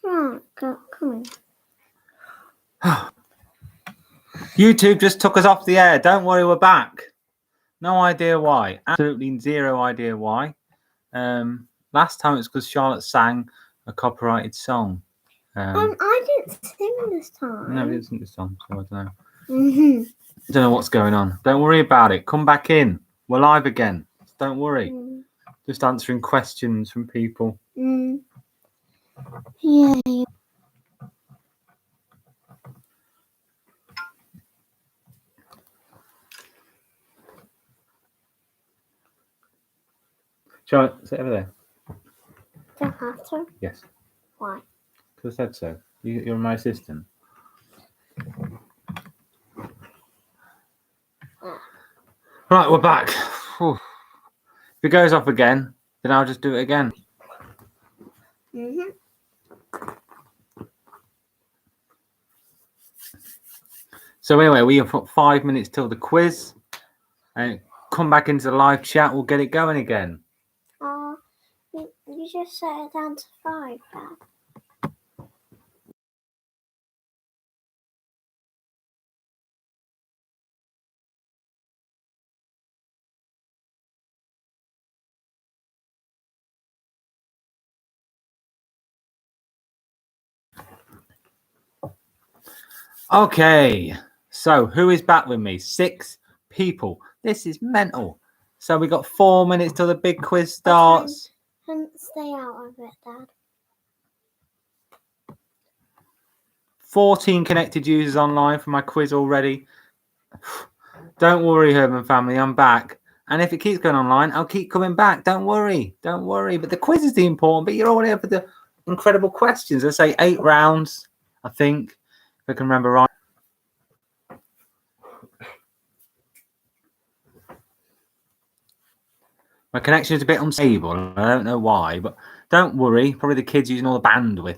Come on. YouTube just took us off the air. Don't worry, we're back. No idea why. Absolutely zero idea why. Last time it's because Charlotte sang a copyrighted song. I didn't sing this time. No, we didn't sing this song, so I don't know. Mm-hmm. Don't know what's going on. Don't worry about it. Come back in. We're live again. Don't worry. Just answering questions from people. Yeah. Charlotte, sit over there. Don't have to? Yes. Why? Because I said so. You're my assistant. Right, we're back. Whew. If it goes off again, then I'll just do it again. So anyway, we have got 5 minutes till the quiz. And come back into the live chat. We'll get it going again. You just set it down to 5, Dad. Okay, so who is back with me? 6 people. This is mental. So we got 4 minutes till the big quiz starts. Stay out of it, Dad. 14 connected users online for my quiz already. Don't worry, Herman family, I'm back. And if it keeps going online, I'll keep coming back. Don't worry. Don't worry. But the quiz is the important, but you're all here for the incredible questions. I say 8 rounds, I think, if I can remember right. My connection is a bit unstable. I don't know why, but don't worry. Probably the kids using all the bandwidth.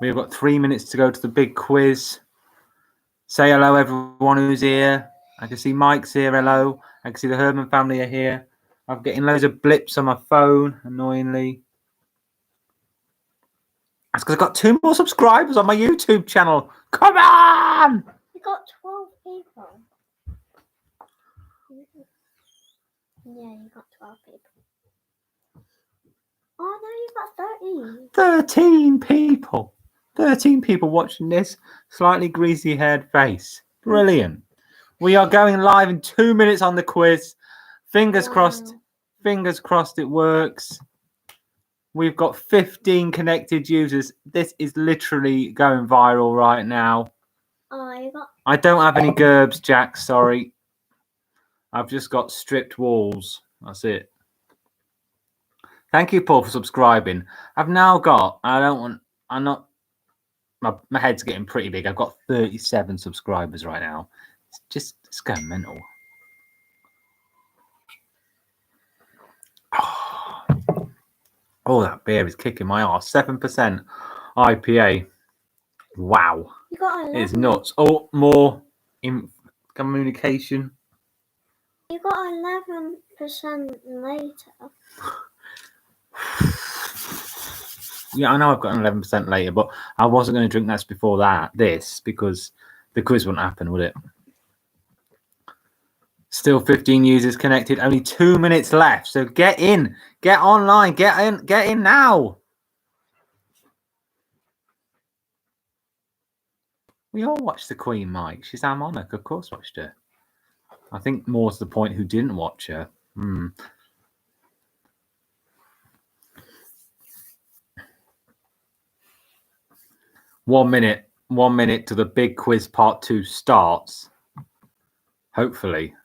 We've got 3 minutes to go to the big quiz. Say hello, everyone who's here. I can see Mike's here. Hello. I can see the Herman family are here. I'm getting loads of blips on my phone, annoyingly. That's because I've got 2 more subscribers on my YouTube channel. Come on! You got 12 people. Yeah, you got 12 people. Oh, no, you got 13 people. 13 people watching this slightly greasy-haired face. Brilliant. We are going live in 2 minutes on the quiz. Fingers crossed. Fingers crossed it works. We've got 15 connected users. This is literally going viral right now. I don't have any gerbs, Jack. Sorry. I've just got stripped walls. That's it. Thank you, Paul, for subscribing. I've now got, my head's getting pretty big. I've got 37 subscribers right now. It's going mental. Oh, that beer is kicking my ass. 7% IPA. Wow. It's nuts. Oh, more in communication. You got 11% later. Yeah, I know I've got an 11% later, but I wasn't going to drink this before this, because the quiz wouldn't happen, would it? Still 15 users connected, only 2 minutes left. So get in, get online, get in now. We all watched the Queen, Mike. She's our monarch, of course watched her. I think more to the point who didn't watch her. 1 minute. 1 minute till the big quiz part 2 starts. Hopefully.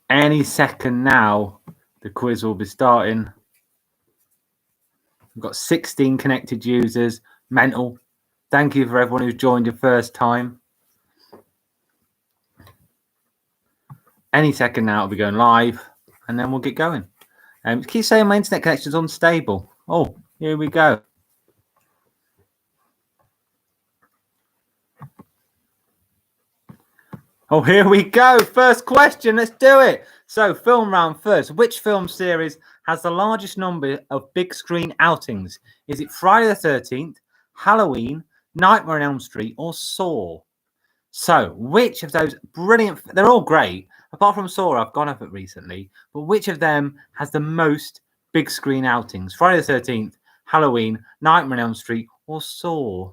Any second now, the quiz will be starting. We've got 16 connected users. Mental. Thank you for everyone who's joined your first time. Any second now, it'll be going live, and then we'll get going. Keep saying my internet connection's unstable. Oh, here we go. Oh, here we go. First question. Let's do it. So, film round first. Which film series has the largest number of big screen outings? Is it Friday the 13th, Halloween, Nightmare on Elm Street, or Saw? So, which of those brilliant... They're all great. Apart from Saw, I've gone off it recently. But which of them has the most big screen outings? Friday the 13th, Halloween, Nightmare on Elm Street, or Saw?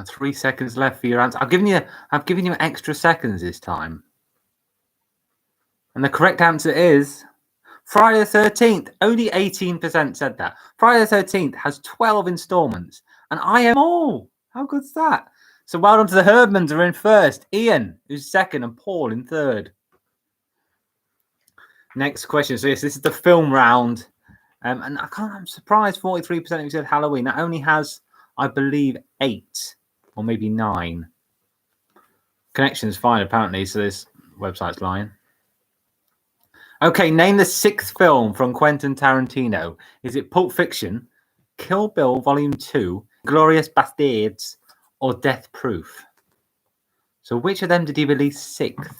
3 seconds left for your answer. I've given you extra seconds this time. And the correct answer is Friday the 13th. Only 18% said that. Friday the 13th has 12 installments. And I am all. How good's that? So well done to the Herdmans are in first. Ian, who's second, and Paul in third. Next question. So yes, this is the film round. And I'm surprised 43% of you said Halloween. That only has, I believe, 8 or maybe 9. Connection's fine, apparently, so this website's lying. Okay, name the 6th film from Quentin Tarantino. Is it Pulp Fiction, Kill Bill Volume 2, Glorious Bastards, or Death Proof? So which of them did he release 6th?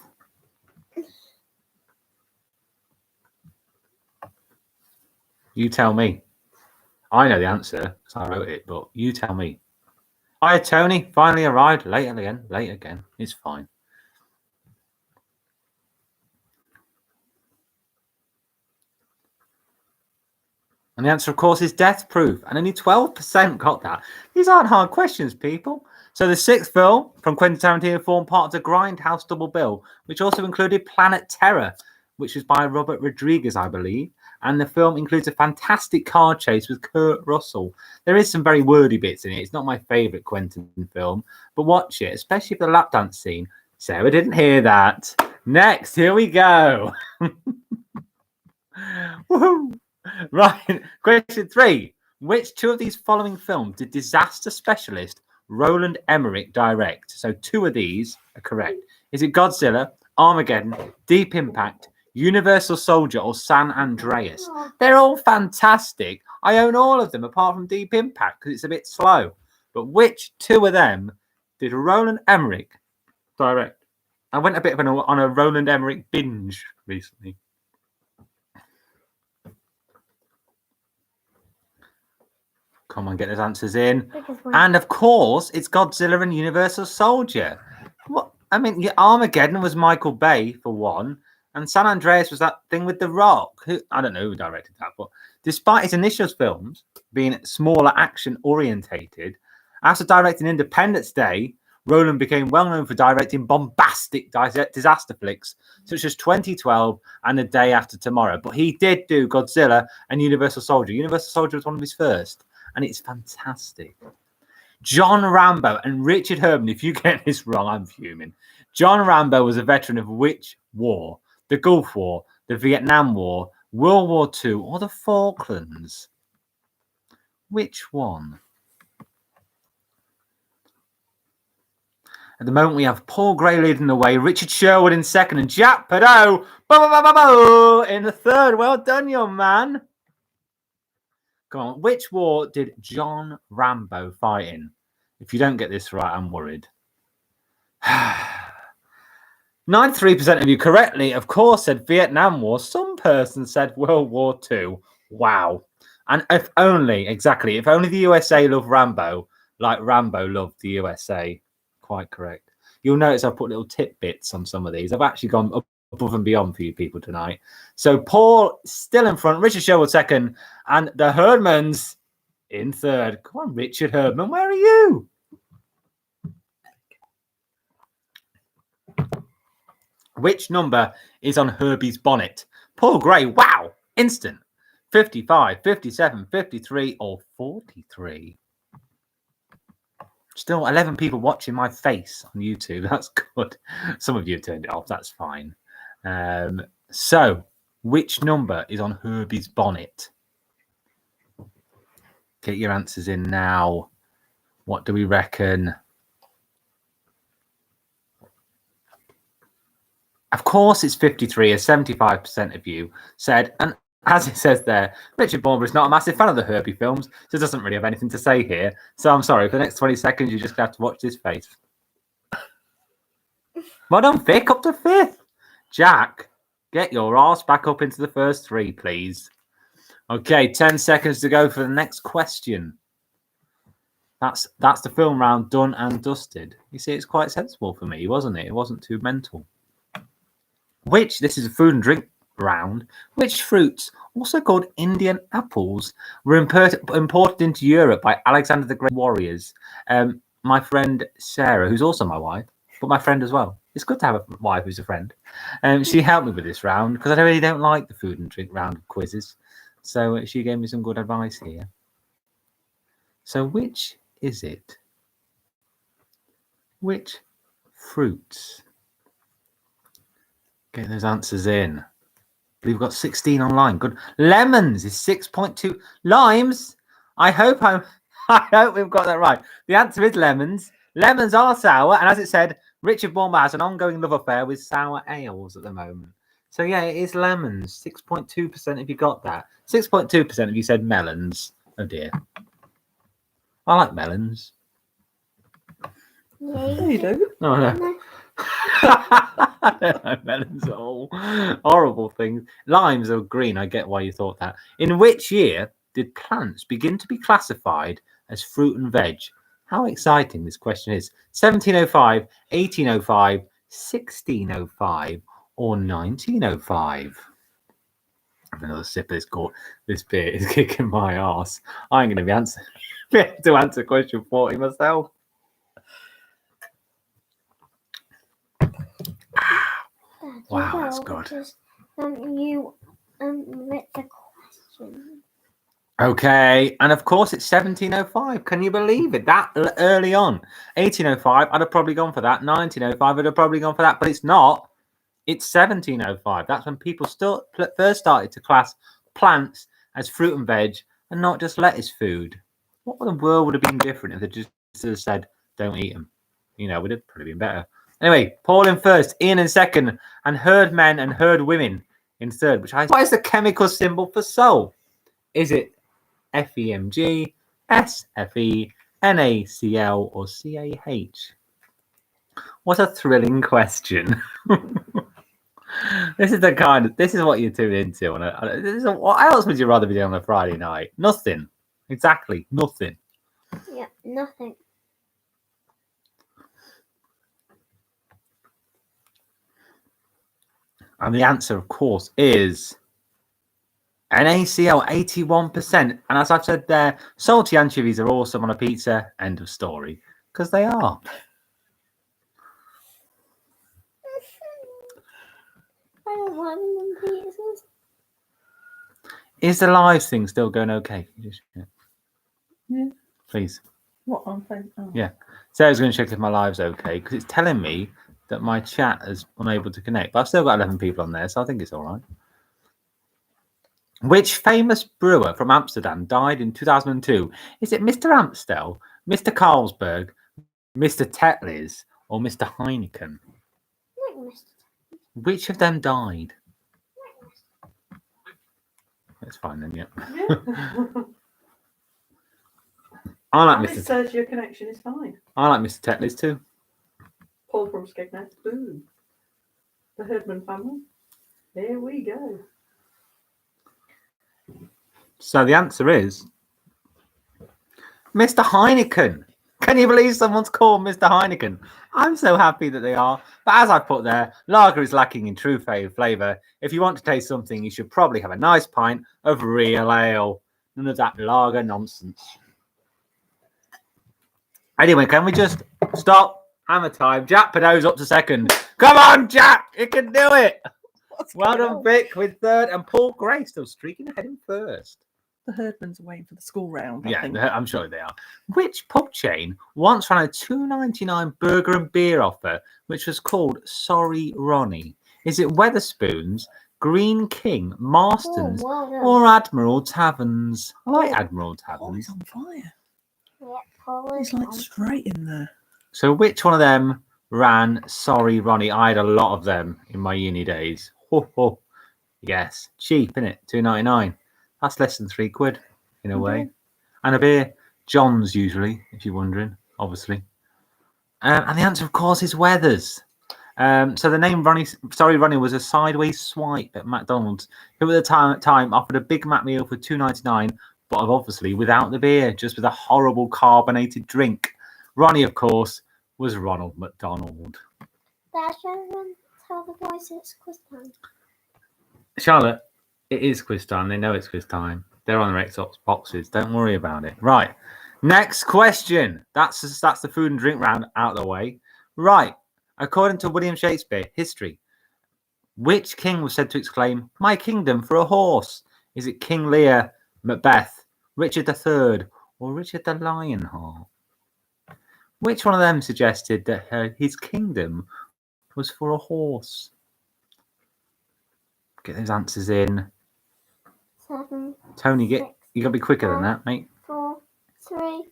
You tell me. I know the answer, because I wrote it, but you tell me. Hi, Tony. Finally arrived. Late again. It's fine. And the answer, of course, is Death Proof. And only 12% got that. These aren't hard questions, people. So the 6th film from Quentin Tarantino formed part of the Grindhouse double bill, which also included Planet Terror, which was by Robert Rodriguez, I believe. And the film includes a fantastic car chase with Kurt Russell. There is some very wordy bits in it. It's not my favourite Quentin film, but watch it, especially for the lap dance scene. Sarah didn't hear that. Next, here we go. Woohoo! Right, question 3. Which 2 of these following films did disaster specialist Roland Emmerich direct? So 2 of these are correct. Is it Godzilla, Armageddon, Deep Impact, Universal Soldier, or San Andreas? They're all fantastic. I own all of them apart from Deep Impact because it's a bit slow. But which 2 of them did Roland Emmerich direct? I went a bit on a Roland Emmerich binge recently. Come on, get those answers in. And of course, it's Godzilla and Universal Soldier. What? I mean, Armageddon was Michael Bay for one, and San Andreas was that thing with The Rock. I don't know who directed that, but despite his initial films being smaller action orientated, after directing Independence Day, Roland became well known for directing bombastic disaster flicks such as 2012 and The Day After Tomorrow. But he did do Godzilla and Universal Soldier. Universal Soldier was one of his first. And it's fantastic. John Rambo and Richard Herdman, if you get this wrong, I'm fuming. John Rambo was a veteran of which war? The Gulf War, the Vietnam War, World War II, or the Falklands? Which one? At the moment, we have Paul Gray leading the way, Richard Sherwood in second, and Jack Padot in the third. Well done, young man. Come on, which war did John Rambo fight in? If you don't get this right, I'm worried. 93% of you correctly, of course, said Vietnam War. Some person said World War II. Wow. And if only the USA loved Rambo, like Rambo loved the USA. Quite correct. You'll notice I've put little tidbits on some of these. I've actually gone above and beyond for you people tonight. So Paul still in front, Richard Sherwood second, and the Herdmans in third. Come on, Richard Herdman, where are you? Which number is on Herbie's bonnet? Paul Gray, wow, instant. 55, 57, 53, or 43? Still 11 people watching my face on YouTube. That's good. Some of you have turned it off. That's fine. So, which number is on Herbie's bonnet? Get your answers in now. What do we reckon? Of course, it's 53, as 75% of you said. And as it says there, Richard Baumber is not a massive fan of the Herbie films, so doesn't really have anything to say here. So I'm sorry, for the next 20 seconds, you're just going to have to watch this face. Well done, Vic, up to 5th. Jack, get your arse back up into the first 3, please. Okay, 10 seconds to go for the next question. That's the film round done and dusted. You see, it's quite sensible for me, wasn't it? It wasn't too mental. This is a food and drink round. Which fruits, also called Indian apples, were imported into Europe by Alexander the Great warriors? My friend Sarah, who's also my wife, but my friend as well. It's good to have a wife who's a friend. She helped me with this round because I really don't like the food and drink round of quizzes. So she gave me some good advice here. So which is it? Which fruits? Get those answers in. We've got 16 online. Good. Lemons is 6.2. Limes. I hope we've got that right. The answer is lemons. Lemons are sour, and as it said, Richard Baumber has an ongoing love affair with sour ales at the moment. So yeah, it is lemons. 6.2% if you got that. 6.2% if you said melons. Oh dear. I like melons. Yeah, You do. Oh no. I don't know, melons are all horrible things. Limes are green. I get why you thought that. In which year did plants begin to be classified as fruit and veg? How exciting this question is. 1705, 1805, 1605, or 1905? Have another sip of this beer is kicking my ass. I'm going to be to answer question 40 myself. Wow, that's good. You read the question. Okay, and of course it's 1705. Can you believe it? That early on. 1805, I'd have probably gone for that. 1905, I'd have probably gone for that, but it's not. It's 1705. That's when people first started to class plants as fruit and veg and not just lettuce food. What the world would have been different if they just said, don't eat them? You know, would have probably been better. Anyway, Paul in first, Ian in second, and herd men and herd women in third. What is the chemical symbol for soul? Is it FEMG, SFE, NaCl, or CAH? What a thrilling question. This is what you tune into. What else would you rather be doing on a Friday night? Nothing. Exactly, nothing. Yeah, nothing. And the answer, of course, is NaCl, 81%. And as I've said there, salty anchovies are awesome on a pizza. End of story. Because they are. I don't want them pizzas. Is the live thing still going okay? Yeah. Please. What on Facebook? Oh. Yeah. Sarah's going to check if my live's okay because it's telling me that my chat is unable to connect. But I've still got 11 people on there, so I think it's all right. Which famous brewer from Amsterdam died in 2002? Is it Mr. Amstel, Mr. Carlsberg, Mr. Tetley's, or Mr. Heineken? Which of them died? That's fine then, yeah. I like Mr. says your connection is fine. I like Mr. Tetley's too. Paul from Skegness. Ooh. The Herdman family. Here we go. So the answer is Mr. Heineken. Can you believe someone's called Mr. Heineken? I'm so happy that they are. But as I put there, lager is lacking in true flavour. If you want to taste something, you should probably have a nice pint of real ale. None of that lager nonsense. Anyway, can we just stop? Hammer time. Jack Padot's up to second. Come on, Jack! You can do it! Well done, Vic, with third. And Paul Gray still streaking ahead in first. The Herdmans are waiting for the school round, I Yeah, think. I'm sure they are. Which pub chain once ran a $2.99 burger and beer offer, which was called Sorry Ronnie? Is it Weatherspoons, Green King, Marston's, or Admiral Taverns? I like Admiral Paul is Taverns. on fire. Yeah, Paul He's is like on. straight in there. So which one of them ran Sorry Ronnie. I had a lot of them in my uni days. Ho, ho. Yes, cheap, isn't it? £2.99. That's less than £3 in a way. And a beer. John's usually, if you're wondering, obviously. And the answer, of course, is Weathers. So the name Sorry Ronnie was a sideways swipe at McDonald's, who at the time offered a Big Mac meal for £2.99, but obviously without the beer, just with a horrible carbonated drink. Ronnie, of course, was Ronald McDonald. Dad, tell the boys it's quiz time. Charlotte, it is quiz time. They know it's quiz time. They're on their Xbox boxes. Don't worry about it. Right. Next question. That's the food and drink round out of the way. Right. According to William Shakespeare, history. Which king was said to exclaim, "My kingdom for a horse"? Is it King Lear, Macbeth, Richard III, or Richard the Lionheart? Which one of them suggested that his kingdom was for a horse? Get those answers in. 7, Tony, you got to be quicker than 5, that, mate. 4, 3,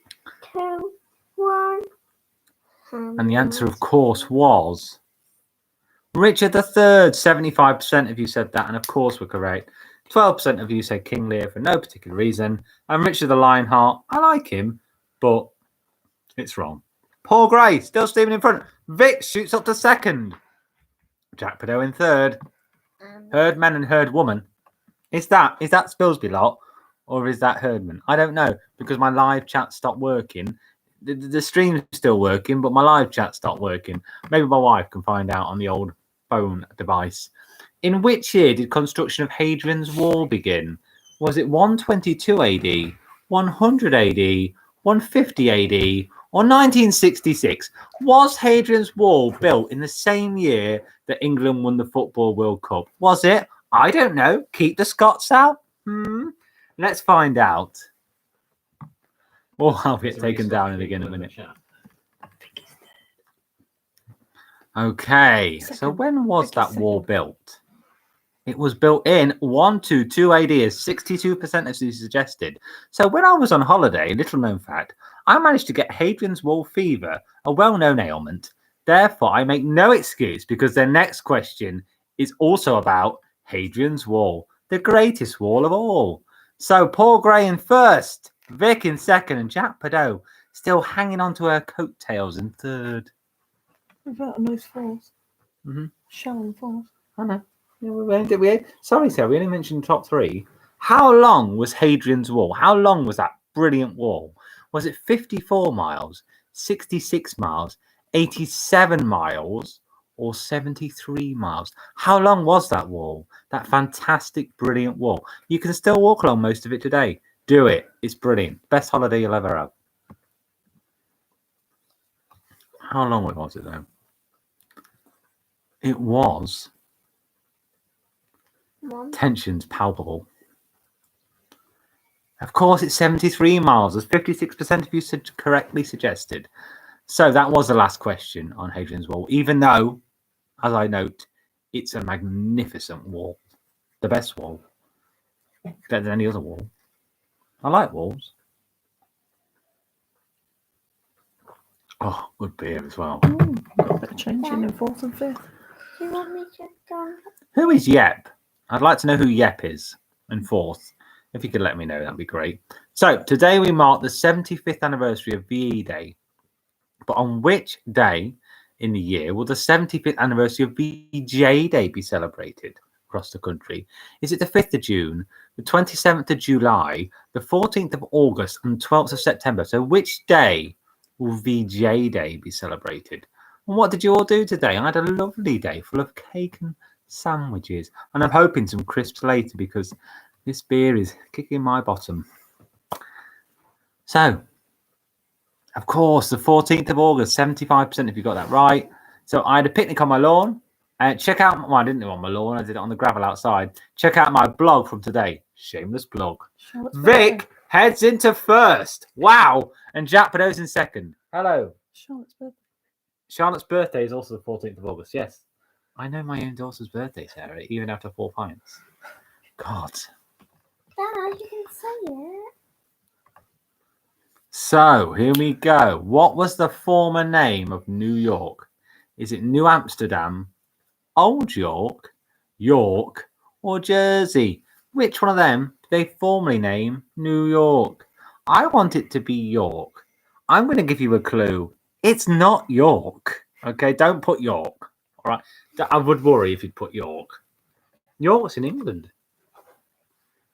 2, 1. And the answer, of course, was Richard III. 75% of you said that, and of course we're correct. 12% of you said King Lear for no particular reason. And Richard the Lionheart, I like him, but it's wrong. Paul Gray, still steaming in front. Vic shoots up to second. Jack Prideaux in third. Herdman and Herdwoman. Is that Spilsby lot, or is that Herdman? I don't know, because my live chat stopped working. The stream's still working, but my live chat stopped working. Maybe my wife can find out on the old phone device. In which year did construction of Hadrian's Wall begin? Was it 122 AD, 100 AD, 150 AD, or 1966? Was Hadrian's Wall built in the same year that England won the Football World Cup? Was it? I don't know. Keep the Scots out? Let's find out. Or I'll get taken down and again in a minute. Okay, so when was that wall built? It was built in 122 AD, as 62% of you suggested. So when I was on holiday, little known fact, I managed to get Hadrian's Wall fever, a well-known ailment. Therefore, I make no excuse, because the next question is also about Hadrian's Wall, the greatest wall of all. So Paul Gray in first, Vic in second, and Jack Prideaux still hanging on to her coattails in third. Without a nice fourth. Showing fourth. I know. Yeah, sorry, Sarah, we only mentioned top three. How long was Hadrian's Wall? How long was that brilliant wall? Was it 54 miles, 66 miles, 87 miles, or 73 miles? How long was that wall? That fantastic, brilliant wall. You can still walk along most of it today. Do it. It's brilliant. Best holiday you'll ever have. How long was it, though? It was... Tension's palpable. Of course, it's 73 miles, as 56% of you correctly suggested. So that was the last question on Hadrian's Wall, even though, as I note, it's a magnificent wall. The best wall. Better than any other wall. I like walls. Oh, good beer as well. Got a bit of changing in fourth and fifth. Do you want me to go? Who is Yep? I'd like to know who Yep is in fourth. If you could let me know, that'd be great. So today we mark the 75th anniversary of VE Day. But on which day in the year will the 75th anniversary of VJ Day be celebrated across the country? Is it the 5th of June, the 27th of July, the 14th of August, and 12th of September? So which day will VJ Day be celebrated? And what did you all do today? I had a lovely day full of cake and sandwiches, and I'm hoping some crisps later, because this beer is kicking my bottom. So, of course, the 14th of August, 75% if you got that right. So I had a picnic on my lawn. Check out, well, I didn't do it on my lawn, I did it on the gravel outside. Check out my blog from today. Shameless plug. Vic heads into first. Wow. And Jack Prideaux's in second. Hello. Charlotte's birthday is also the 14th of August. Yes. I know my own daughter's birthday, Sarah, even after 4 pints. God. Dad, you can say it. So, here we go. What was the former name of New York? Is it New Amsterdam, Old York, York, or Jersey? Which one of them do they formally name New York? I want it to be York. I'm going to give you a clue. It's not York. Okay, don't put York. All right. I would worry if you'd put York. York's in England.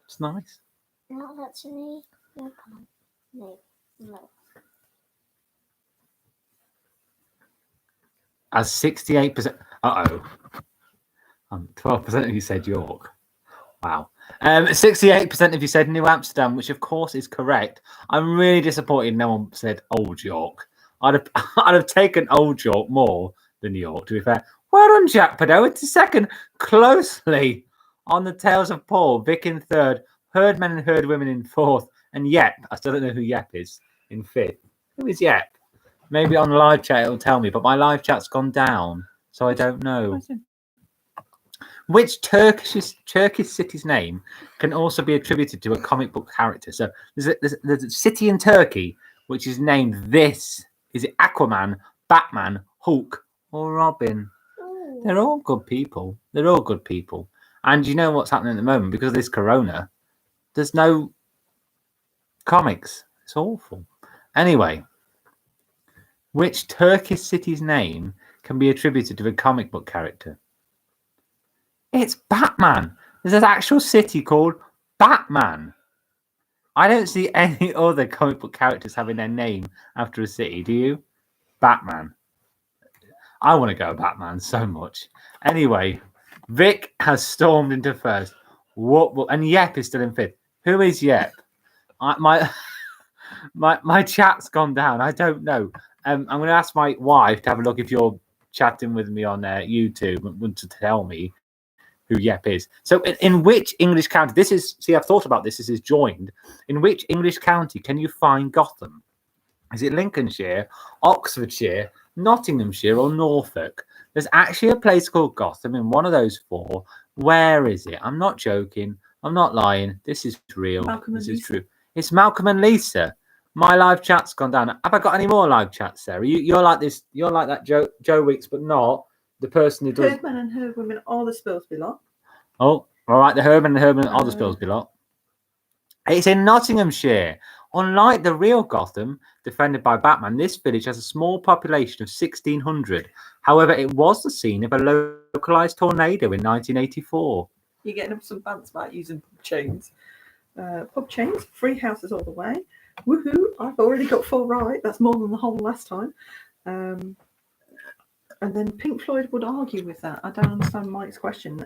It's nice. No, that's me. No, come on. No. As 68%. 12% of you said York. Wow. 68% of you said New Amsterdam, which of course is correct. I'm really disappointed no one said Old York. I'd have taken Old York more than York, to be fair. Well done, Jack Padot. It's a second, closely on the tails of Paul. Vic in third, Herdmen and Herdwomen in fourth, and Yep. I still don't know who Yep is in fifth. Who is Yep? Maybe on the live chat it'll tell me, but my live chat's gone down, so I don't know. Which Turkish city's name can also be attributed to a comic book character? So there's a city in Turkey which is named this. Is it Aquaman, Batman, Hulk, or Robin? They're all good people. They're all good people. And you know what's happening at the moment? Because of this corona, there's no comics. It's awful. Anyway, which Turkish city's name can be attributed to a comic book character? It's Batman. There's an actual city called Batman. I don't see any other comic book characters having their name after a city. Do you? Batman. I want to go Batman so much. Anyway, Vic has stormed into first. And Yep is still in fifth. Who is Yep? My chat's gone down. I don't know. I'm going to ask my wife to have a look if you're chatting with me on YouTube and want to tell me who Yep is. So in which English county, I've thought about this is joined. In which English county can you find Gotham? Is it Lincolnshire, Oxfordshire, Nottinghamshire, or Norfolk? There's actually a place called Gotham in one of those four. Where is it? I'm not joking. I'm not lying. This is real. This is true. It's Malcolm and Lisa. My live chat's gone down. Have I got any more live chats, Sarah? You're like this. You're like that Joe Weeks, but not the person who does. Herdmen and Herdwomen are the Spilsby lot. Oh, all right. The Herdmen and Herdwomen are the Spilsby lot. It's in Nottinghamshire. Unlike the real Gotham, defended by Batman, this village has a small population of 1,600. However, it was the scene of a localized tornado in 1984. You're getting up some bants about using pub chains. Pub chains, free houses all the way. Woohoo! I've already got 4 right. That's more than the whole last time. And then Pink Floyd would argue with that. I don't understand Mike's question.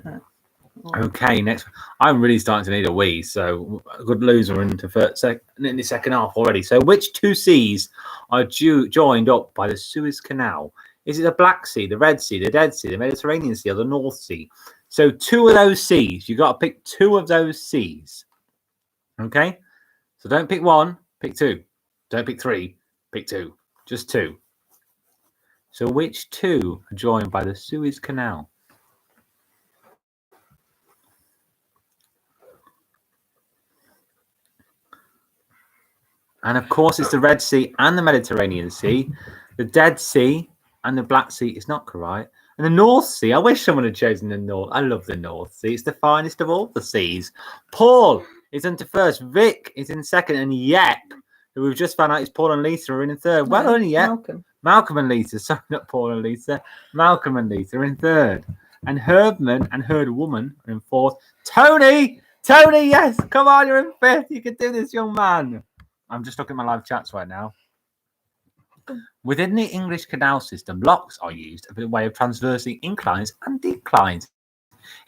Okay, next. I'm really starting to need a wee, so a good loser into in the second half already. So, which two seas are joined up by the Suez Canal? Is it the Black Sea, the Red Sea, the Dead Sea, the Mediterranean Sea, or the North Sea? So, 2 of those seas. You've got to pick 2 of those seas. Okay? So, don't pick 1, pick 2. Don't pick 3, pick 2. Just 2. So, which 2 are joined by the Suez Canal? And of course, it's the Red Sea and the Mediterranean Sea. The Dead Sea and the Black Sea is not correct. And the North Sea, I wish someone had chosen the North. I love the North Sea. It's the finest of all the seas. Paul is into first. Vic is in second. And Yep, who we've just found out is Paul and Lisa, are in third. Well done, Yep. Malcolm and Lisa. Sorry, not Paul and Lisa. Malcolm and Lisa are in third. And Herdman and Herdwoman are in fourth. Tony, yes. Come on, you're in fifth. You can do this, young man. I'm just looking at my live chats right now. Within the English canal system, locks are used as a way of traversing inclines and declines.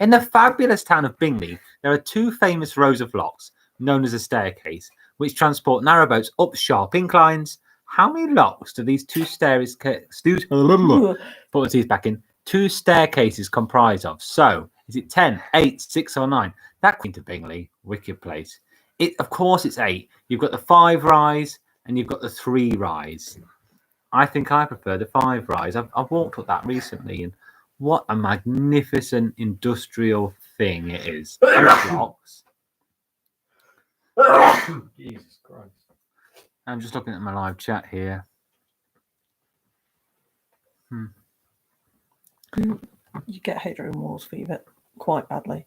In the fabulous town of Bingley, there are 2 famous rows of locks, known as a staircase, which transport narrowboats up sharp inclines. How many locks do these 2 staircases comprise of? So, is it 10, 8, 6, or 9? That Queen to Bingley, wicked place. Of course, it's 8. You've got the 5 rise and you've got the 3 rise. I think I prefer the 5 rise. I've walked up that recently, and what a magnificent industrial thing it is. Blocks. Jesus Christ. I'm just looking at my live chat here. You get hadron walls fever quite badly.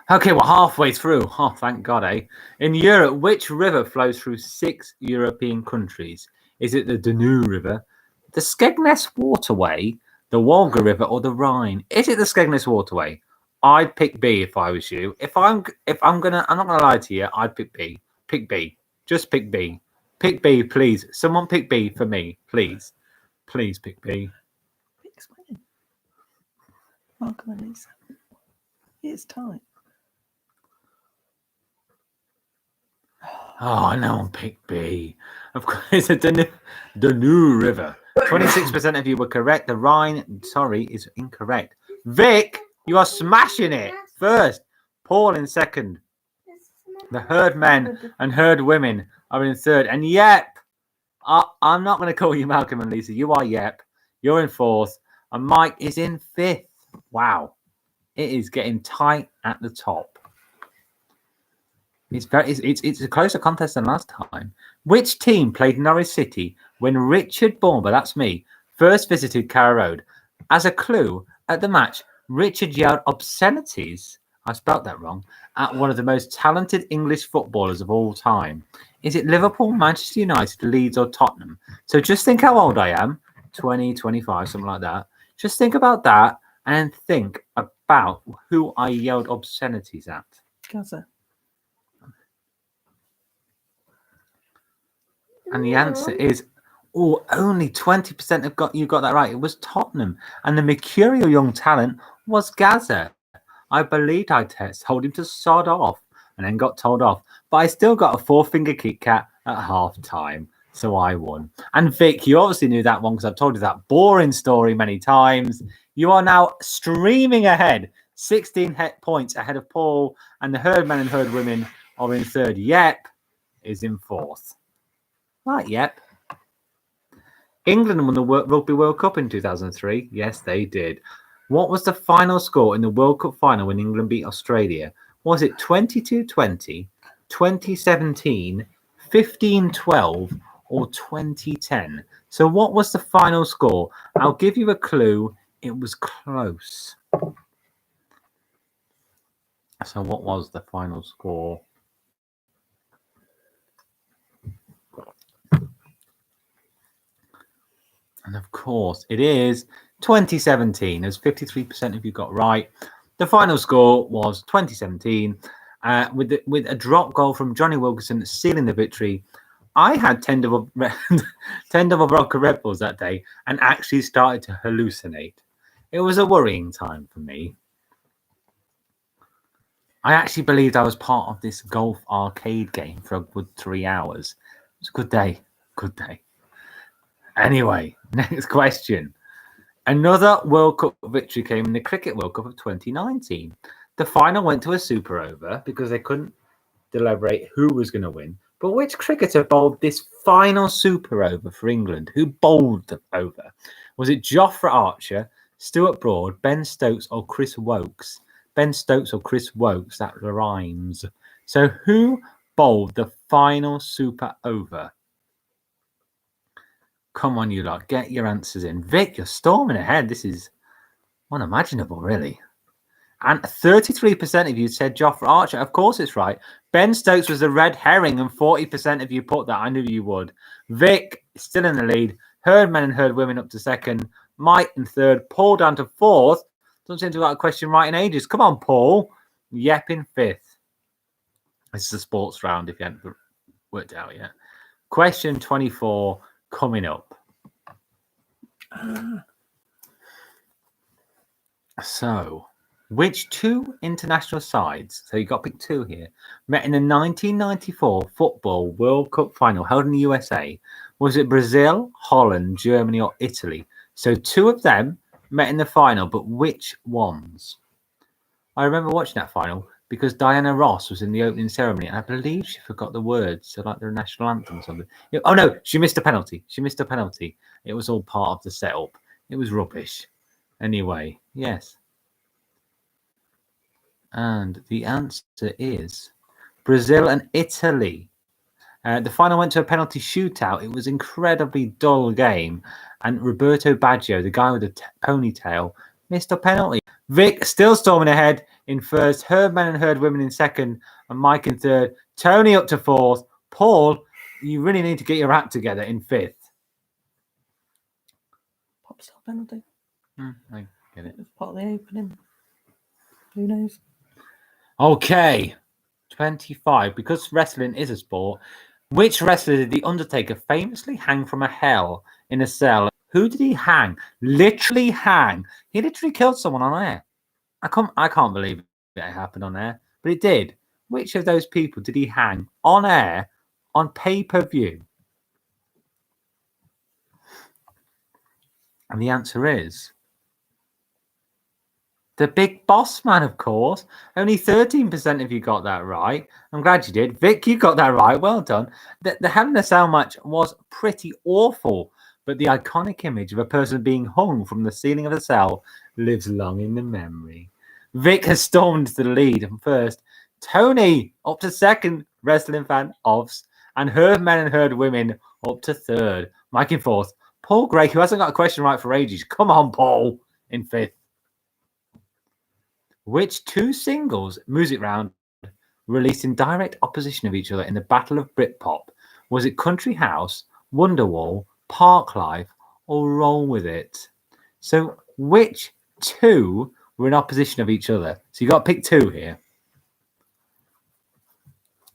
Okay, we're halfway through. Oh, thank God, eh? In Europe, which river flows through 6 European countries? Is it the Danube River, the Skegness Waterway, the Wolga River, or the Rhine? Is it the Skegness Waterway? I'd pick B if I was you. I'm not gonna lie to you. I'd pick B. Pick B. Just pick B. Pick B, please. Someone pick B for me, please. Please pick B. Pick's winning. Malcolm and Lisa. It's time. Oh, no one picked B. Of course, it's a Danube River. 26% of you were correct. The Rhine, sorry, is incorrect. Vic, you are smashing it. First, Paul in second. The herd men and herd women are in third. And Yep, I'm not going to call you Malcolm and Lisa. You are Yep. You're in fourth. And Mike is in fifth. Wow. It is getting tight at the top. It's a closer contest than last time. Which team played Norwich City when Richard Baumber, that's me, first visited Carrow Road? As a clue, at the match, Richard yelled obscenities, I spelt that wrong, at one of the most talented English footballers of all time. Is it Liverpool, Manchester United, Leeds, or Tottenham? So just think how old I am, 20, 25, something like that. Just think about that and think about who I yelled obscenities at. Gaza. And the answer is, only 20% have you got that right. It was Tottenham. And the mercurial young talent was Gaza. I believed I told him to sod off and then got told off. But I still got a 4-finger Kit Kat at half time. So I won. And Vic, you obviously knew that one because I've told you that boring story many times. You are now streaming ahead. 16 points ahead of Paul. And the herd men and herd women are in third. Yep is in fourth. Right, yep. England won the Rugby World Cup in 2003. Yes, they did. What was the final score in the World Cup final when England beat Australia? Was it 22-20, 2017, 15-12, or 2010? So what was the final score? I'll give you a clue. It was close. So what was the final score? And of course, it is 2017, as 53% of you got right. The final score was 2017, with a drop goal from Johnny Wilkinson sealing the victory. I had 10 double vodka Red Bulls that day and actually started to hallucinate. It was a worrying time for me. I actually believed I was part of this golf arcade game for a good 3 hours. It was a good day. Good day. Anyway, next question. Another World Cup victory came in the Cricket World Cup of 2019. The final went to a super over because they couldn't deliberate who was going to win. But which cricketer bowled this final super over for England? Who bowled the over? Was it Jofra Archer, Stuart Broad, Ben Stokes, or Chris Wokes? Ben Stokes or Chris Wokes, that rhymes. So who bowled the final super over? Come on, you lot, get your answers in. Vic, you're storming ahead. This is unimaginable, really. And 33% of you said Jofra Archer. Of course it's right. Ben Stokes was the red herring, and 40% of you put that. I knew you would. Vic still in the lead. Herd men and herd women up to second. Mike in third. Paul down to fourth. Doesn't seem to have got a question right in ages. Come on, Paul. Yep in fifth. This is a sports round if you haven't worked it out yet. Question 24 coming up. So, which two international sides, so you got to pick two here, met in the 1994 Football World Cup final held in the USA? Was it Brazil, Holland, Germany, or Italy? So two of them met in the final, but which ones? I remember watching that final because Diana Ross was in the opening ceremony, and I believe she forgot the words, so like the national anthem or something. Oh no, she missed a penalty. It was all part of the setup. It was rubbish. Anyway, yes. And the answer is Brazil and Italy. The final went to a penalty shootout. It was an incredibly dull game. and Roberto Baggio, the guy with the ponytail, missed a penalty. Vic still storming ahead in first, Herb Men and Herd Women in second, and Mike in third. Tony up to fourth. Paul, you really need to get your act together in fifth. Pop star penalty. I get it. It's part of the opening. Who knows? Okay, 25. Because wrestling is a sport, which wrestler did The Undertaker famously hang from a hell in a cell? Who did he hang? Literally hang. He literally killed someone on air. I can't believe it happened on air, but it did. Which of those people did he hang on air on pay-per-view? And the answer is the Big Boss Man, of course. Only 13% of you got that right. I'm glad you did. Vic, you got that right. Well done. The Hell in a Cell match was pretty awful, but the iconic image of a person being hung from the ceiling of the cell lives long in the memory. Vic has stormed to the lead and first. Tony up to second, wrestling fan, Ovs. And Herd Men and Herd Women up to third. Mike in fourth. Paul Gray, who hasn't got a question right for ages. Come on, Paul, in fifth. Which two singles, Music Round, released in direct opposition of each other in the Battle of Britpop? Was it Country House, Wonderwall, Park Life, or Roll With It? So which two were in opposition of each other? So you got to pick two here.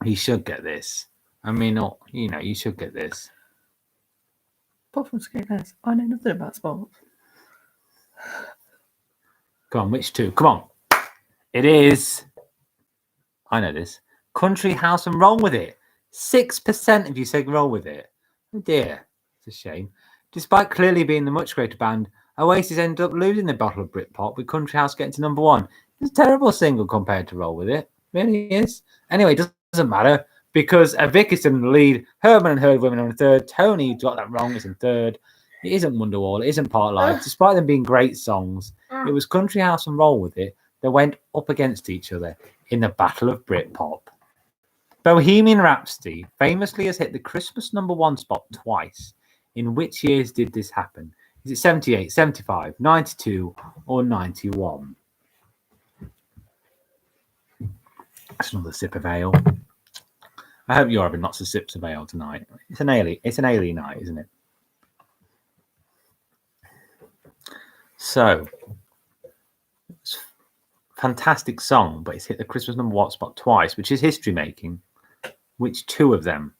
You should get this. I mean, you should get this. Apart from skaters, I know nothing about sports. Come on, which two? Come on. It is. I know this. Country House and Roll With It. 6% of you said Roll With It. Oh dear. It's a shame. Despite clearly being the much greater band, Oasis ended up losing the Battle of Britpop with Country House getting to number one. It's a terrible single compared to Roll With It. It really is. Anyway, it doesn't matter because Vic is in the lead. Herman and Herd Women are in third. Tony got that wrong. Is in third. It isn't Wonderwall. It isn't Part Life. Despite them being great songs, it was Country House and Roll With It that went up against each other in the Battle of Britpop. Bohemian Rhapsody famously has hit the Christmas number one spot twice. In which years did this happen? Is it 78, 75, 92, or 91? That's another sip of ale. I hope you're having lots of sips of ale tonight. It's an ale night, isn't it? So, it's a fantastic song, but it's hit the Christmas number one spot twice, which is history making. Which two of them?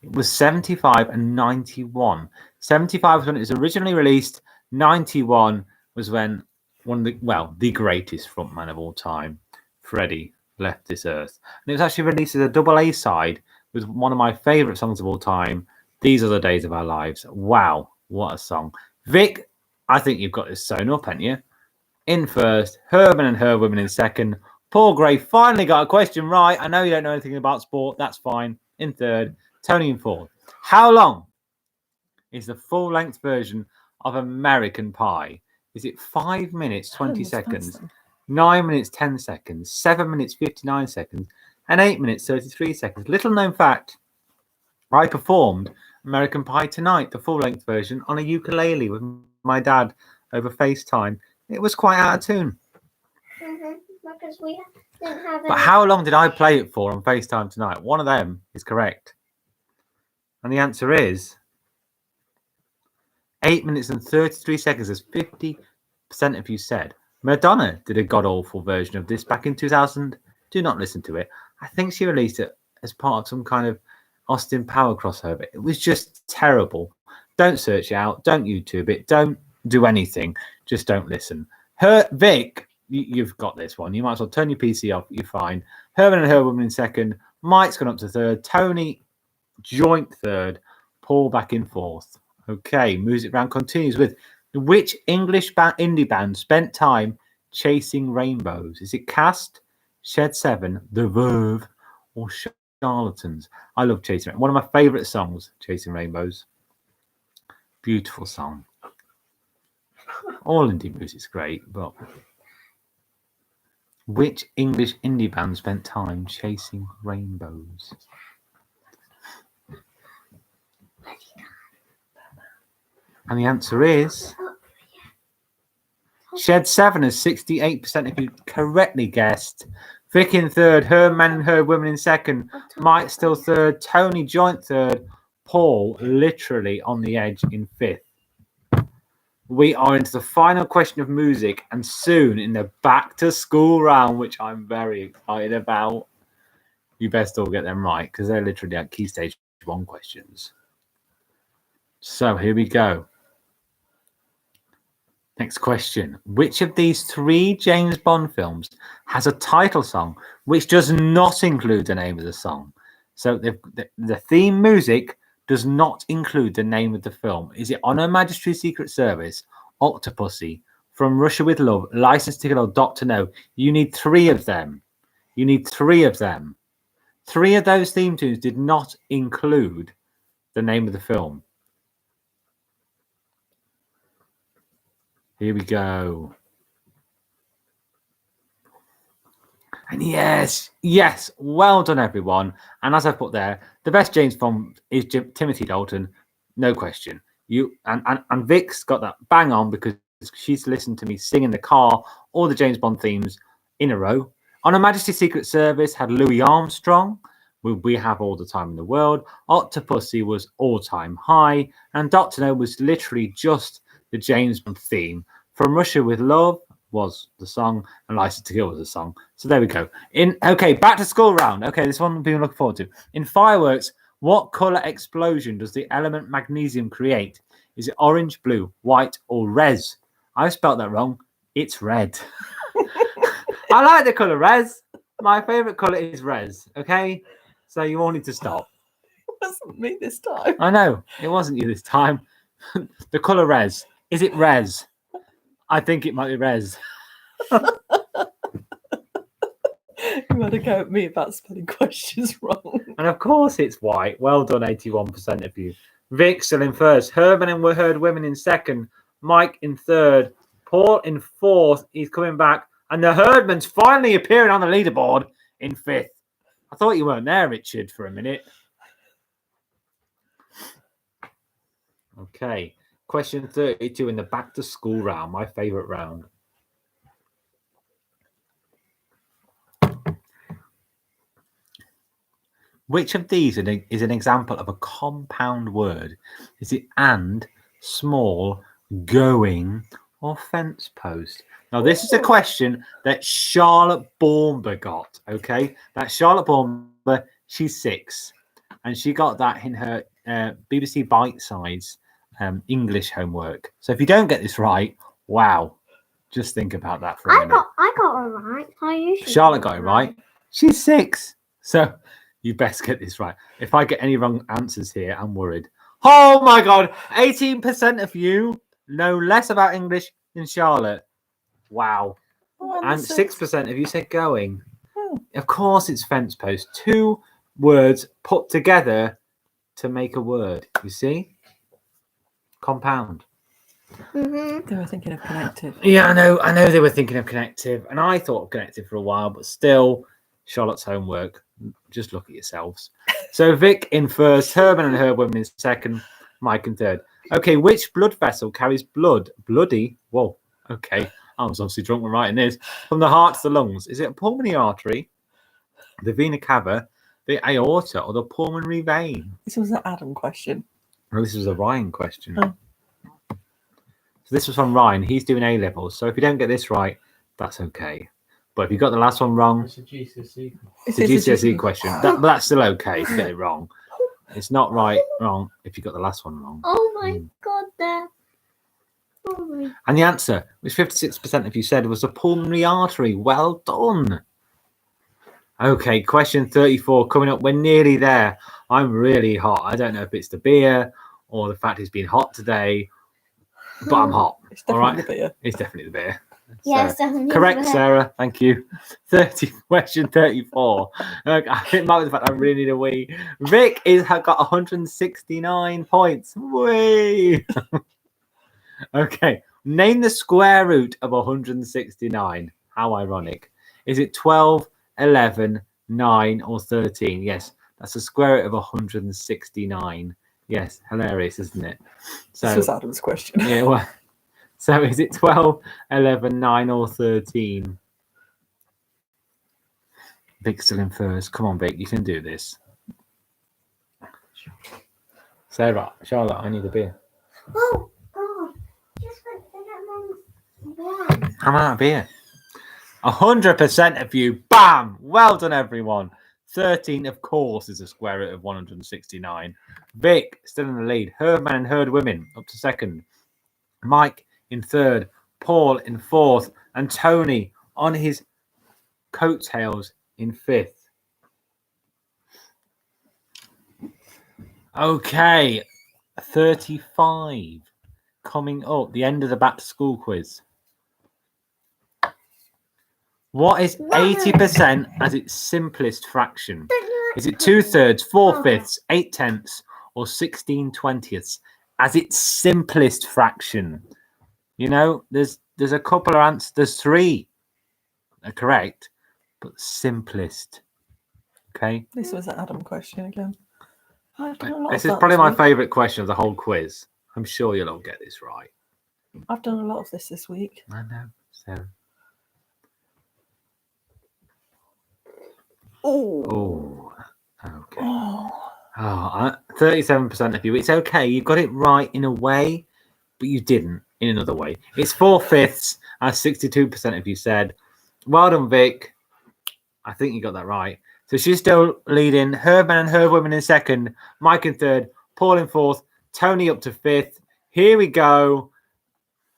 It was 75 and 91. 75 was when it was originally released. 91 was when the greatest frontman of all time, Freddie, left this earth. And it was actually released as a double A side with one of my favourite songs of all time, These Are the Days of Our Lives. Wow, what a song. Vic, I think you've got this sewn up, haven't you? In first, Herman and Her Women in second. Paul Gray finally got a question right. I know you don't know anything about sport. That's fine. In third, Tony in fourth. How long is the full-length version of American Pie? Is it 5 minutes, 20 seconds, 9 minutes, 10 seconds, 7 minutes, 59 seconds, and 8 minutes, 33 seconds? Little known fact, I performed American Pie tonight, the full-length version, on a ukulele with my dad over FaceTime. It was quite out of tune. Because we didn't have But how long did I play it for on FaceTime tonight? One of them is correct. And the answer is 8 minutes and 33 seconds, as 50% of you said. Madonna did a god-awful version of this back in 2000. Do not listen to it. I think she released it as part of some kind of Austin Power crossover. It was just terrible. Don't search it out. Don't YouTube it. Don't do anything. Just don't listen. Vic, you've got this one. You might as well turn your PC off. You're fine. Herman and Her Woman in second. Mike's gone up to third. Tony, joint third. Paul back in fourth. Okay, Music Round continues with which English indie band spent time chasing rainbows? Is it Cast, Shed 7, The Verve, or Charlatans? I love Chasing Rainbows. One of my favourite songs, Chasing Rainbows. Beautiful song. All indie music's great, but which English indie band spent time chasing rainbows? And the answer is Shed 7 is 68% if you correctly guessed. Vic in third, her man and her women in second, Mike still third, Tony joint third, Paul literally on the edge in fifth. We are into the final question of music and soon in the back to school round, which I'm very excited about. You best all get them right because they're literally at key stage 1 questions. So here we go. Next question. Which of these 3 James Bond films has a title song which does not include the name of the song? So the theme music does not include the name of the film. Is it On Her Majesty's Secret Service, Octopussy, From Russia with Love, License to Kill, or Dr. No? You need 3 of them. You need 3 of them. 3 of those theme tunes did not include the name of the film. Here we go. And yes, well done, everyone. And as I put there, the best James Bond is Timothy Dalton, no question. And Vic's got that bang on because she's listened to me sing in the car all the James Bond themes in a row. On Her Majesty's Secret Service had Louis Armstrong. We Have All the Time in the World. Octopussy was All Time High. And Dr. No was literally just the James Bond theme. From Russia with Love was the song, and License to Kill was the song. So there we go. Okay, back to school round. Okay, this one we've been looking forward to. In fireworks, what color explosion does the element magnesium create? Is it orange, blue, white, or res? I spelled that wrong. It's red. I like the color res. My favorite color is res. Okay, so you all need to stop. It wasn't me this time. I know it wasn't you this time. The color res. Is it res? I think it might be res. You had to go at me about spelling questions wrong. And of course it's white. Well done, 81% of you. Vic still in first. Herman and Herd Women in second. Mike in third. Paul in fourth. He's coming back. And the Herdman's finally appearing on the leaderboard in fifth. I thought you weren't there, Richard, for a minute. Okay. Question 32 in the back to school round, my favourite round. Which of these is an example of a compound word? Is it and, small, going, or fence post? Now, this is a question that Charlotte Baumber got, okay? That's Charlotte Baumber. She's 6. And she got that in her BBC Bite Size English homework. So if you don't get this right, wow. Just think about that for a minute. I got it right. Charlotte got it right. She's 6. So you best get this right. If I get any wrong answers here, I'm worried. Oh my God. 18% of you know less about English than Charlotte. Wow. And 6% of you said going. Of course it's fence post. 2 words put together to make a word. You see? Compound. Mm-hmm. They were thinking of connective. Yeah, I know they were thinking of connective, and I thought of connective for a while, but still, Charlotte's homework. Just look at yourselves. So Vic in first, Herman and her women in second, Mike in third. Okay, which blood vessel carries blood? Bloody? Whoa. Okay, I was obviously drunk when writing this. From the heart to the lungs. Is it a pulmonary artery, the vena cava, the aorta, or the pulmonary vein? This was an Adam question. Oh, this was a Ryan question. Oh. So this was from Ryan. He's doing A levels. So if you don't get this right, that's okay. But if you got the last one wrong, it's a GCSE. It's a GCSE question. But that's still okay if you get it wrong. It's not wrong if you got the last one wrong. Oh my God, Dad. Oh, and the answer, which 56% of you said, was the pulmonary artery. Well done. Okay, question 34 coming up. We're nearly there. I'm really hot. I don't know if it's the beer or the fact it's been hot today, but I'm hot. It's definitely the beer. It's definitely the beer. Yeah, it's definitely correct, the beer. Sarah. Thank you. Question 34. I think that was the fact I really need a wee. Vic has got 169 points. Whee! Okay. Name the square root of 169. How ironic. Is it 12, 11, 9, or 13? Yes, that's the square root of 169. Yes, hilarious, isn't it? This was So, Adam's question. yeah, well, so is it 12, 11, 9, or 13? Vic's still in first. Come on, Vic, you can do this. Sarah, Charlotte, I need a beer. Oh, God. Just went to get one. I'm out of beer. 100% of you. Bam! Well done, everyone. 13, of course, is a square root of 169. Vic, still in the lead. Herdman and Herd Women, up to second. Mike in third. Paul in fourth. And Tony on his coattails in fifth. Okay, 35 coming up. The end of the back to school quiz. What is 80% as its simplest fraction? Is it 2/3, 4/5, 8/10, or 16/20 as its simplest fraction? You know, there's a couple of answers. There's three are correct, but simplest. Okay. This was an Adam question again. This is probably my favourite question of the whole quiz. I'm sure you'll all get this right. I've done a lot of this week. I know. So. Oh. Okay. Oh, 37% of you. It's okay. You got it right in a way, but you didn't in another way. It's 4/5, as 62% of you said. Well done, Vic. I think you got that right. So she's still leading. Herdman and Herd Women in second. Mike in third. Paul in fourth. Tony up to fifth. Here we go.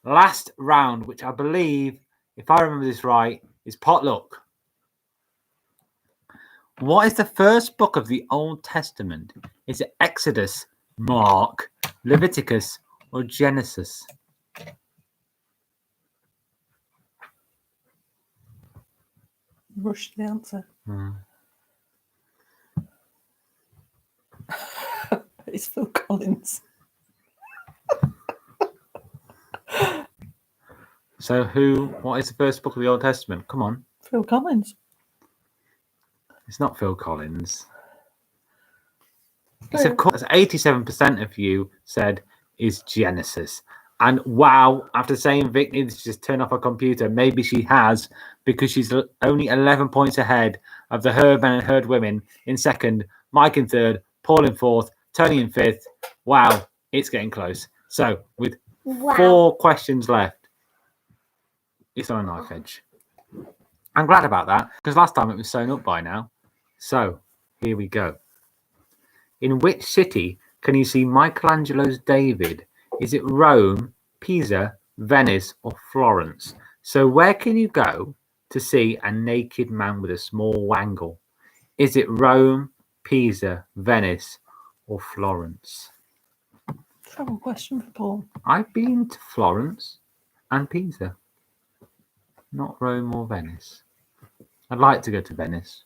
Last round, which I believe, if I remember this right, is potluck. What is the first book of the Old Testament? Is it Exodus, Mark, Leviticus, or Genesis? Rush the answer. It's Phil Collins. So what is the first book of the Old Testament? Come on. Phil Collins. It's not Phil Collins. It's of course 87% of you said is Genesis. And wow, after saying Vic needs to just turn off her computer, maybe she has, because she's only 11 points ahead of the Herdman and Herd Women in second, Mike in third, Paul in fourth, Tony in fifth. Wow, it's getting close. So with 4 questions left, it's on a knife edge. I'm glad about that, because last time it was sewn up by now. So here we go. In which city can you see Michelangelo's David? Is it Rome, Pisa, Venice, or Florence? So where can you go to see a naked man with a small wangle? Is it Rome, Pisa, Venice, or Florence? Travel question for Paul. I've been to Florence and Pisa, not Rome or Venice. I'd like to go to Venice,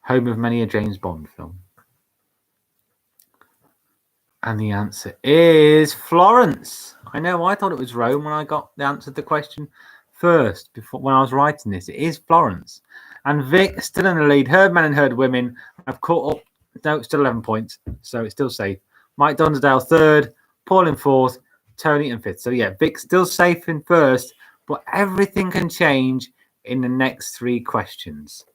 home of many a James Bond film. And the answer is Florence. I know, I thought it was Rome when I got the answer to the question first, when I was writing this. It is Florence. And Vic, still in the lead. Herdman and Herd Women have caught up. No, still 11 points, so it's still safe. Mike Donsdale third, Paul in fourth, Tony in fifth. So yeah, Vic's still safe in first, but everything can change in the next 3 questions.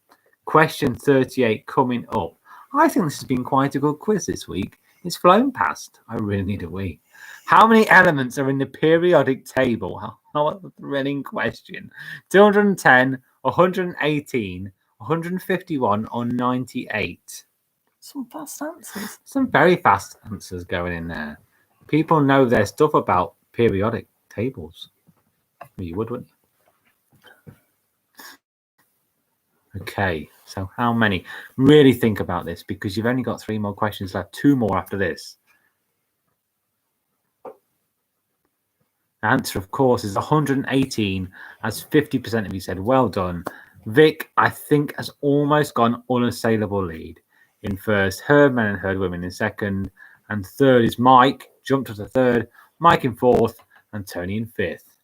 Question 38 coming up. I think this has been quite a good quiz this week. It's flown past. I really need a wee. How many elements are in the periodic table? How a thrilling question. 210, 118, 151, or 98? Some fast answers. Some very fast answers going in there. People know their stuff about periodic tables. Well, you would, wouldn't you? Okay, so how many? Really think about this, because you've only got 3 more questions left. 2 more after this. The answer, of course, is 118, as 50% of you said well done. Vic, I think, has almost gone unassailable lead in first. Herdman and Herd Women in second. And third is Mike, jumped up to third. Mike in fourth, and Tony in fifth.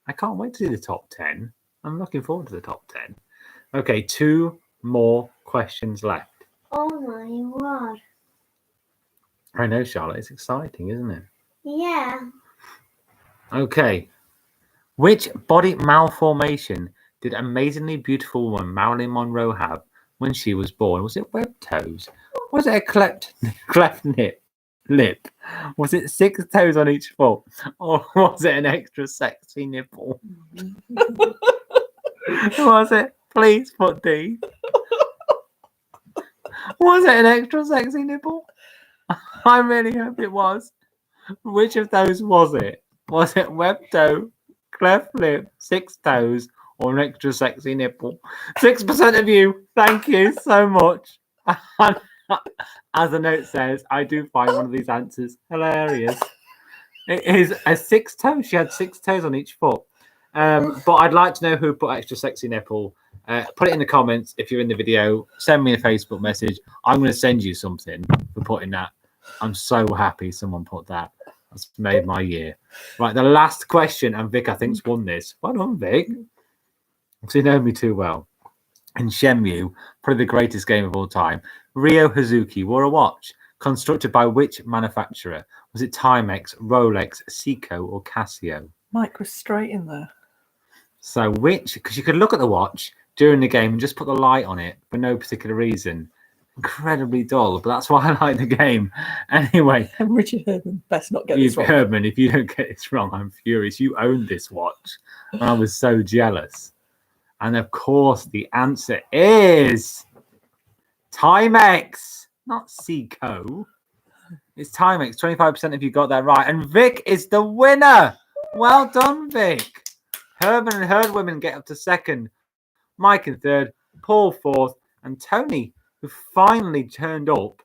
I can't wait to see the top 10. I'm looking forward to the top 10. Okay, 2 more questions left. Oh my word. I know, Charlotte. It's exciting, isn't it? Yeah. Okay. Which body malformation did amazingly beautiful woman Marilyn Monroe have when she was born? Was it webbed toes? Was it a cleft lip? Was it 6 toes on each foot? Or was it an extra sexy nipple? Was it? Please put D. Was it an extra sexy nipple? I really hope it was. Which of those was it? Was it webbed toe, cleft lip, 6 toes, or an extra sexy nipple? 6% of you. Thank you so much. As the note says, I do find one of these answers hilarious. It is a 6 toe. She had 6 toes on each foot. But I'd like to know who put extra sexy nipple. Put it in the comments if you're in the video. Send me a Facebook message. I'm going to send you something for putting that. I'm so happy someone put that. That's made my year. Right, the last question, and Vic, I think's won this. Well done, Vic. Because you know me too well. In Shenmue, probably the greatest game of all time, Ryo Hazuki wore a watch constructed by which manufacturer? Was it Timex, Rolex, Seiko, or Casio? Mike was straight in there. So which? Because you could look at the watch during the game and just put the light on it for no particular reason. Incredibly dull, but that's why I like the game. Anyway, And Richard Herdman, best not get this wrong. Herdman, if you don't get this wrong, I'm furious. You owned this watch, and I was so jealous. And of course, the answer is Timex, not Seiko. It's Timex. 25% of you got that right, and Vic is the winner. Well done, Vic. Herman and Herdwomen get up to second, Mike in third, Paul fourth, and Tony, who finally turned up,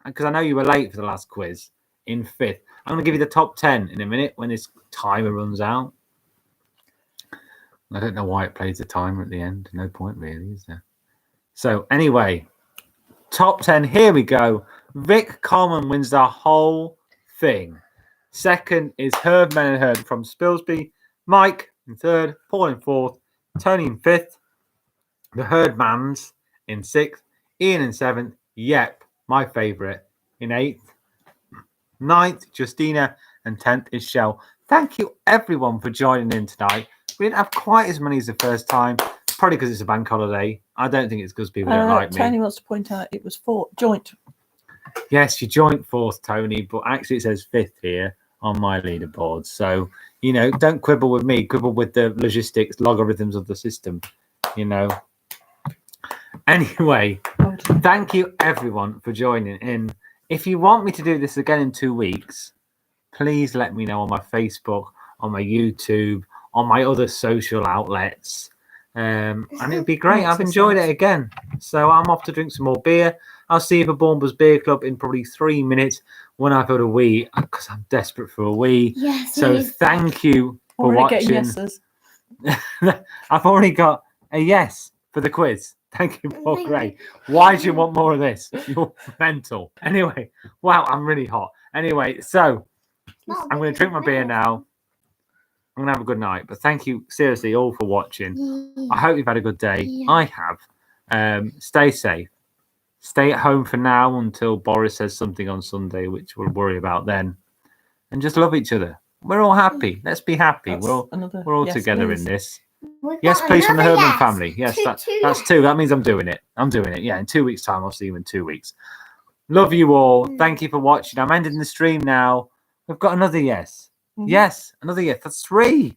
because I know you were late for the last quiz, in fifth. I'm going to give you the top 10 in a minute when this timer runs out. I don't know why it plays the timer at the end. No point really, is there? So anyway, top 10, here we go. Vic Coleman wins the whole thing. Second is Herdman and Herd from Spilsby. Mike in third, Paul in fourth, Tony in fifth, the Herdmans in sixth, Ian in seventh, Yep, my favourite, in eighth, ninth, Justina, and 10th is Shell. Thank you everyone for joining in tonight. We didn't have quite as many as the first time, probably because it's a bank holiday. I don't think it's because people don't like me. Tony wants to point out it was joint. Yes, you joined fourth, Tony, but actually it says fifth here on my leaderboard. So, you know, don't quibble with me, quibble with the logistics, logarithms of the system, you know. Anyway, thank you everyone for joining in. If you want me to do this again in 2 weeks, please let me know on my Facebook, on my YouTube, on my other social outlets. And it'd be great. I've enjoyed it again. So I'm off to drink some more beer. I'll see you for Baumber's Beer Club in probably 3 minutes when I've had a wee, because I'm desperate for a wee. Yes. So thank you for watching. Yeses. I've already got a yes for the quiz. Thank you, Paul Gray. Why do you want more of this? You're mental. Anyway, wow, I'm really hot. Anyway, so I'm going to drink my beer now. I'm going to have a good night. But thank you, seriously, all for watching. I hope you've had a good day. Yeah. I have. Stay safe. Stay at home for now until Boris says something on Sunday, which we'll worry about then. And just love each other. We're all happy. Let's be happy. We're all yes, together please. in this. We've Yes, got please, from the another Herman yes. family. Yes, that's two. That means I'm doing it. Yeah, in 2 weeks' time. I'll see you in 2 weeks. Love you all. Thank you for watching. I'm ending the stream now. We've got another yes. Mhm. Yes, another yes. That's 3.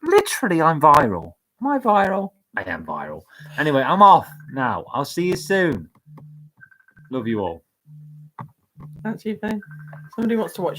Literally, I'm viral. Am I viral? I am viral. Anyway, I'm off now. I'll see you soon. Love you all. That's you, Ben. Somebody wants to watch you.